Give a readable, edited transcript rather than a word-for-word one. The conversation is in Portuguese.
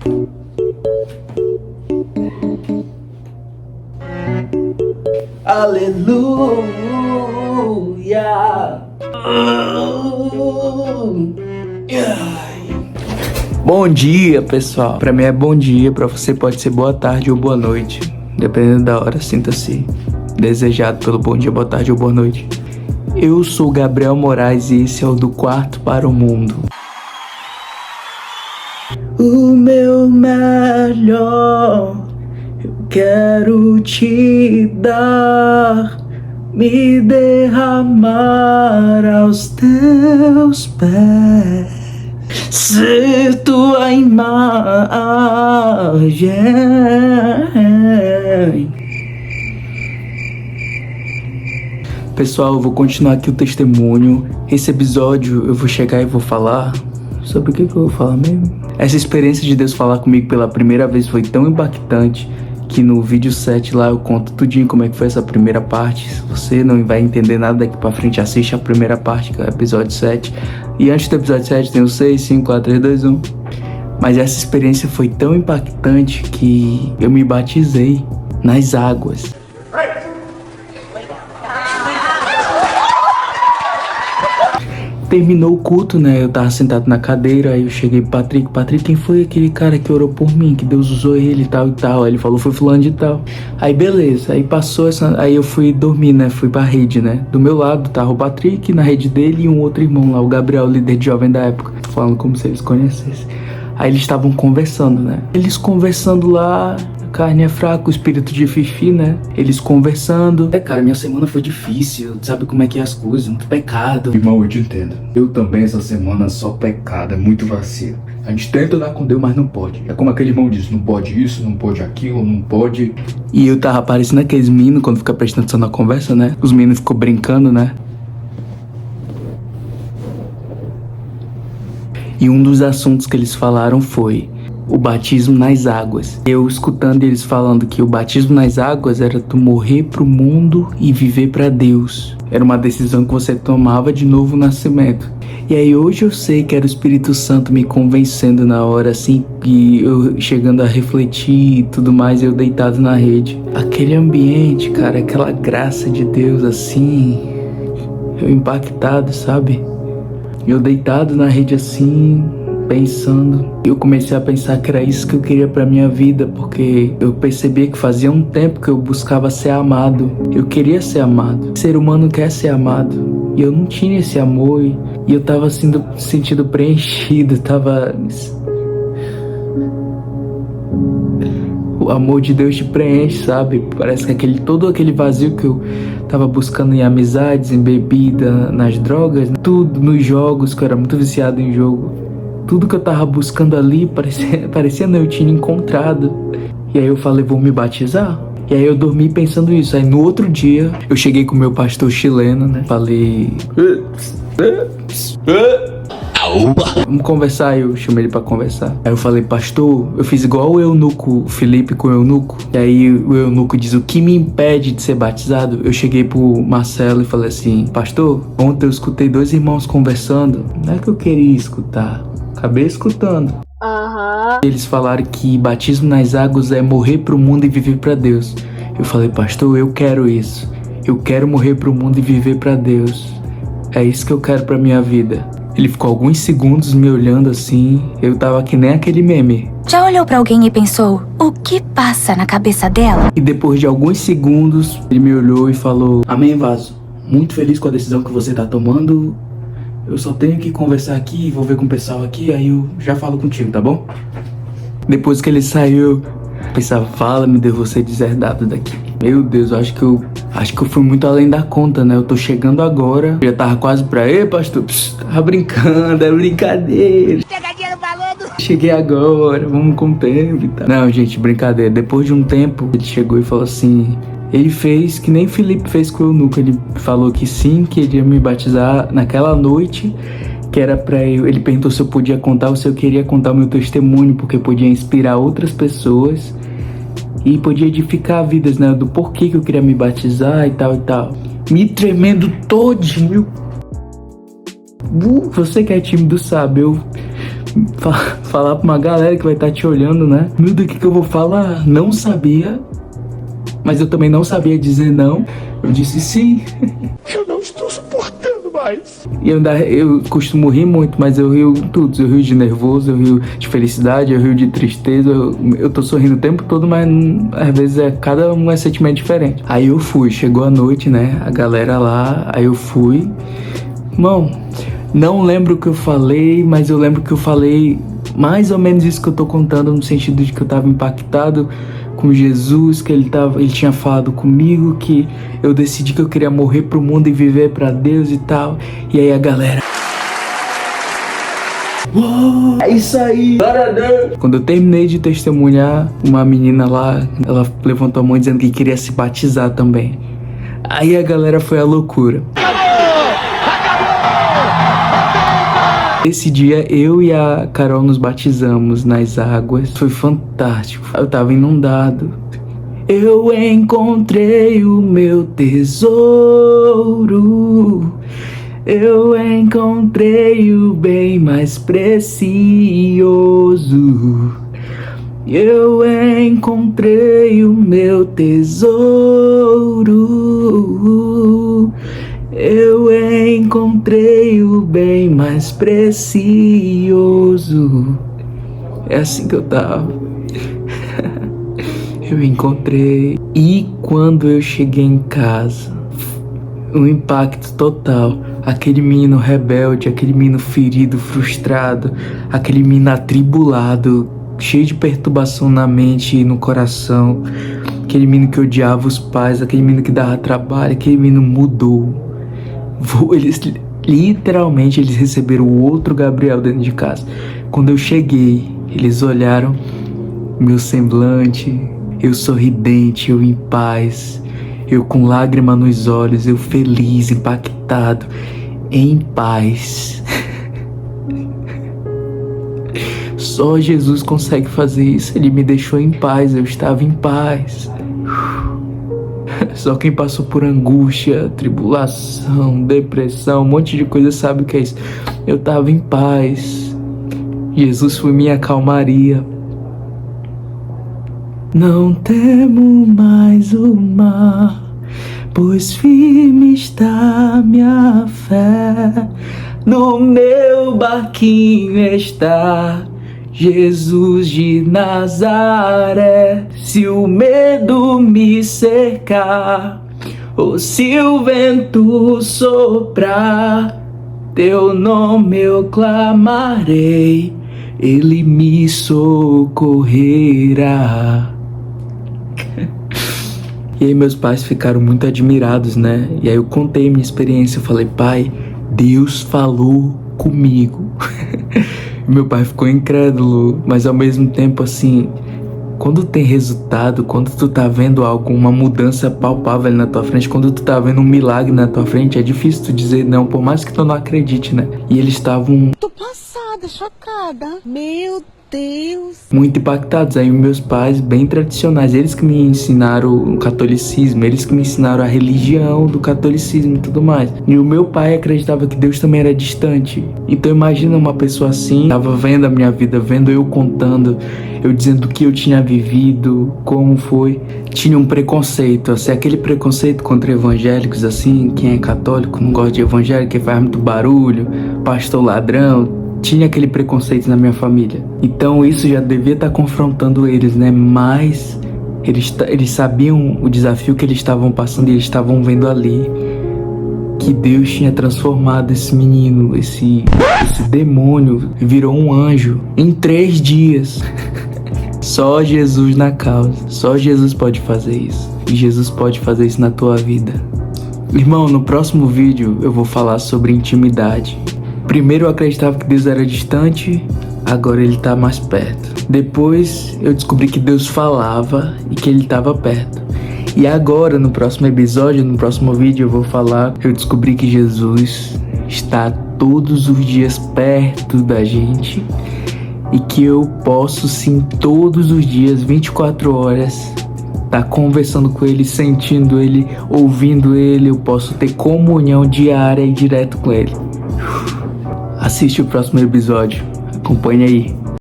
Aleluia. Bom dia, pessoal. Pra mim é bom dia, pra você pode ser boa tarde ou boa noite. Dependendo da hora, sinta-se desejado pelo bom dia, boa tarde ou boa noite. Eu sou Gabriel Moraes e esse é o Do Quarto para o Mundo. O meu melhor eu quero te dar, me derramar aos teus pés, ser tua imagem. Pessoal, eu vou continuar aqui o testemunho. Esse episódio eu vou chegar e vou falar sobre o que eu vou falar mesmo. Essa experiência de Deus falar comigo pela primeira vez foi tão impactante que no vídeo 7 lá eu conto tudinho como é que foi essa primeira parte. Se você não vai entender nada daqui pra frente, assiste a primeira parte, que é o episódio 7. E antes do episódio 7 tem o 6, 5, 4, 3, 2, 1. Mas essa experiência foi tão impactante que eu me batizei nas águas. Terminou o culto, né? Eu tava sentado na cadeira, aí eu cheguei pro Patrick. Patrick, quem foi aquele cara que orou por mim, que Deus usou ele e tal e tal? Aí ele falou, foi fulano de tal. Aí beleza, aí passou essa... Aí eu fui dormir, né? Fui pra rede, né? Do meu lado tava o Patrick, na rede dele, e um outro irmão lá, o Gabriel, líder de jovem da época. Falando como se eles conhecessem. Aí eles estavam conversando, né? Eles conversando lá... Carne é fraca, o espírito de Fifi, né? Eles conversando. Cara, minha semana foi difícil. Sabe como é que é as coisas? Muito pecado. Irmão, eu te entendo. Eu também essa semana só pecado, é muito vacilo. A gente tenta dar com Deus, mas não pode. É como aquele irmão disse, não pode isso, não pode aquilo, não pode... E eu tava parecendo aqueles meninos quando fica prestando atenção na conversa, né? Os meninos ficam brincando, né? E um dos assuntos que eles falaram foi o batismo nas águas. Eu escutando eles falando que o batismo nas águas era tu morrer pro mundo e viver pra Deus. Era uma decisão que você tomava de novo nascimento. E aí hoje eu sei que era o Espírito Santo me convencendo na hora, assim, e eu chegando a refletir e tudo mais, eu deitado na rede. Aquele ambiente, cara, aquela graça de Deus, assim, eu impactado, sabe? Eu deitado na rede assim... pensando, eu comecei a pensar que era isso que eu queria pra minha vida, porque eu percebia que fazia um tempo que eu buscava ser amado. Eu queria ser amado. O ser humano quer ser amado. E eu não tinha esse amor e eu tava sentindo preenchido, o amor de Deus te preenche, sabe? Parece que todo aquele vazio que eu tava buscando em amizades, em bebida, nas drogas, tudo, nos jogos, que eu era muito viciado em jogo. Tudo que eu tava buscando ali, parecia não, eu tinha encontrado. E aí eu falei, vou me batizar. E aí eu dormi pensando isso. Aí no outro dia, eu cheguei com o meu pastor chileno, né? Falei... vamos conversar. Aí eu chamei ele pra conversar. Aí eu falei, pastor, eu fiz igual o eunuco, o Felipe com o eunuco. E aí o eunuco diz, o que me impede de ser batizado? Eu cheguei pro Marcelo e falei assim, pastor, ontem eu escutei 2 irmãos conversando. Não é que eu queria escutar. Acabei escutando. Eles falaram que batismo nas águas é morrer pro mundo e viver pra Deus. Eu falei, pastor, eu quero isso. Eu quero morrer pro mundo e viver pra Deus. É isso que eu quero pra minha vida. Ele ficou alguns segundos me olhando assim. Eu tava que nem aquele meme. Já olhou pra alguém e pensou, o que passa na cabeça dela? E depois de alguns segundos, ele me olhou e falou, amém, vaso. Muito feliz com a decisão que você tá tomando. Eu só tenho que conversar aqui, vou ver com o pessoal aqui, aí eu já falo contigo, tá bom? Depois que ele saiu, eu pensava, fala-me de você deserdado daqui. Meu Deus, eu acho que eu fui muito além da conta, né? Eu tô chegando agora, eu já tava quase pra... Ei, pastor, tava brincando, é brincadeira. Pegadinha no balão. Cheguei agora, vamos com o tempo e tal. Não, gente, brincadeira. Depois de um tempo, ele chegou e falou assim... Ele fez que nem Felipe fez com o eunuco. Ele falou que sim, que ele ia me batizar naquela noite, que era pra eu... Ele perguntou se eu podia contar ou se eu queria contar o meu testemunho, porque podia inspirar outras pessoas e podia edificar vidas, né? Do porquê que eu queria me batizar e tal e tal. Me tremendo todinho. Você que é tímido sabe, eu falar pra uma galera que vai estar te olhando, né? Meu Deus, o que eu vou falar? Não sabia. Mas eu também não sabia dizer não. Eu disse sim. Eu não estou suportando mais. E eu costumo rir muito, mas eu rio tudo. Eu rio de nervoso, eu rio de felicidade, eu rio de tristeza. Eu tô sorrindo o tempo todo, mas às vezes cada um é sentimento diferente. Aí eu fui, chegou a noite, né? A galera lá, aí eu fui. Irmão, não lembro o que eu falei, mas eu lembro que eu falei mais ou menos isso que eu tô contando, no sentido de que eu tava impactado com Jesus, que ele tinha falado comigo, que eu decidi que eu queria morrer pro mundo e viver pra Deus e tal. E aí a galera... Uou, é isso aí! Glória a Deus! Quando eu terminei de testemunhar, uma menina lá, ela levantou a mão dizendo que queria se batizar também. Aí a galera foi à loucura. Esse dia eu e a Carol nos batizamos nas águas. Foi fantástico. Eu tava inundado. Eu encontrei o meu tesouro. Eu encontrei o bem mais precioso. Eu encontrei o meu tesouro. Eu encontrei o bem mais precioso. É assim que eu tava. Eu encontrei. E quando eu cheguei em casa, um impacto total. Aquele menino rebelde, aquele menino ferido, frustrado, aquele menino atribulado, cheio de perturbação na mente e no coração. Aquele menino que odiava os pais, aquele menino que dava trabalho, aquele menino mudou. Eles literalmente receberam o outro Gabriel dentro de casa. Quando eu cheguei, eles olharam meu semblante, eu sorridente, eu em paz, eu com lágrima nos olhos, eu feliz, impactado, em paz. Só Jesus consegue fazer isso. Ele me deixou em paz, eu estava em paz. Só quem passou por angústia, tribulação, depressão, um monte de coisa sabe o que é isso. Eu tava em paz. Jesus foi minha calmaria. Não temo mais o mar, pois firme está minha fé. No meu barquinho está Jesus de Nazaré. Se o medo me cercar, ou se o vento soprar, teu nome eu clamarei, ele me socorrerá. E aí meus pais ficaram muito admirados, né? E aí eu contei minha experiência, eu falei, pai, Deus falou comigo. Meu pai ficou incrédulo, mas ao mesmo tempo assim, quando tem resultado, quando tu tá vendo algo, uma mudança palpável na tua frente, quando tu tá vendo um milagre na tua frente, é difícil tu dizer não, por mais que tu não acredite, né? E eles estavam... Tô passada, chocada. Meu Deus. Muito impactados. Aí meus pais, bem tradicionais, eles que me ensinaram o catolicismo, eles que me ensinaram a religião do catolicismo e tudo mais. E o meu pai acreditava que Deus também era distante. Então imagina uma pessoa assim, tava vendo a minha vida, vendo eu contando, eu dizendo o que eu tinha vivido, como foi. Tinha um preconceito, assim, aquele preconceito contra evangélicos, assim, quem é católico não gosta de evangélico, que faz muito barulho, pastor ladrão. Tinha aquele preconceito na minha família. Então isso já devia estar confrontando eles, né? Mas eles sabiam o desafio que eles estavam passando e eles estavam vendo ali que Deus tinha transformado esse menino, esse demônio, virou um anjo em 3 dias. Só Jesus na causa. Só Jesus pode fazer isso. E Jesus pode fazer isso na tua vida. Irmão, no próximo vídeo eu vou falar sobre intimidade. Primeiro eu acreditava que Deus era distante, agora ele tá mais perto. Depois eu descobri que Deus falava e que ele estava perto. E agora, no próximo episódio, no próximo vídeo, eu vou falar, eu descobri que Jesus está todos os dias perto da gente e que eu posso sim, todos os dias, 24 horas, estar conversando com ele, sentindo ele, ouvindo ele. Eu posso ter comunhão diária e direto com ele. Assiste o próximo episódio. Acompanha aí.